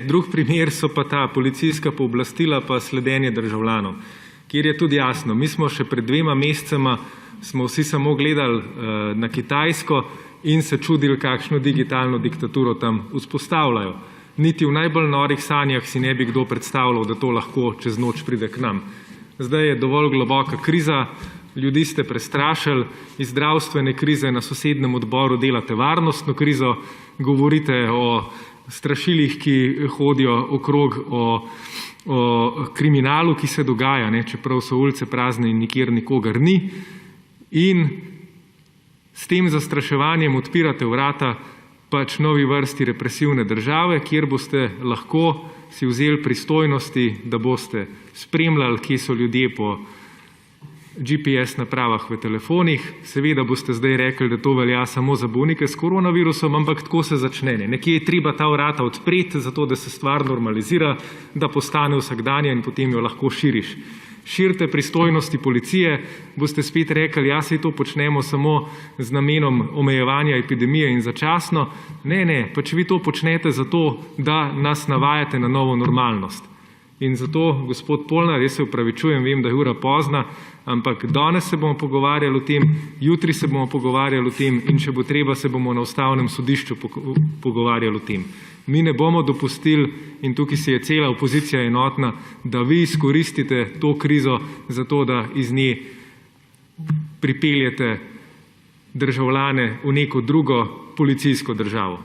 Drug primer so pa ta policijska pooblastila pa sledenje državljanov, kjer je tudi jasno. Mi smo še pred 2 mesecema vsi samo gledali na Kitajsko in se čudili, kakšno digitalno diktaturo tam vzpostavljajo. Niti v najbolj norih sanjah si ne bi kdo predstavljal, da to lahko čez noč pride k nam. Zdaj je dovolj globoka kriza, ljudi ste prestrašili, iz zdravstvene krize na sosednjem odboru delate varnostno krizo, govorite o strašilih, ki hodijo okrog, o kriminalu, ki se dogaja, čeprav so ulice prazne in nikjer nikogar ni. In s tem zastraševanjem odpirate vrata novi vrsti represivne države, kjer boste lahko si vzeli pristojnosti, da boste spremljali, kje so ljudje po GPS napravah v telefonih. Seveda boste zdaj rekli, da to velja samo za bolnike s koronavirusom, ampak tako se začne. Nekje je treba ta vrata odpreti, zato da se stvar normalizira, da postane vsakdanja in potem jo lahko širiš. Širite pristojnosti policije, boste spet rekli, ja, saj to počnemo samo z namenom omejevanja epidemije in začasno. Ne, pač vi to počnete zato, da nas navajate na novo normalnost. In zato, gospod Polnar, jaz se opravičujem, vem, da je ura pozna, ampak danes se bomo pogovarjali o tem, jutri se bomo pogovarjali o tem in če bo treba, se bomo na Ustavnem sodišču pogovarjali o tem. Mi ne bomo dopustili, in tukaj si je cela opozicija enotna, da vi izkoristite to krizo zato, da iz nje pripeljete državljane v neko drugo policijsko državo.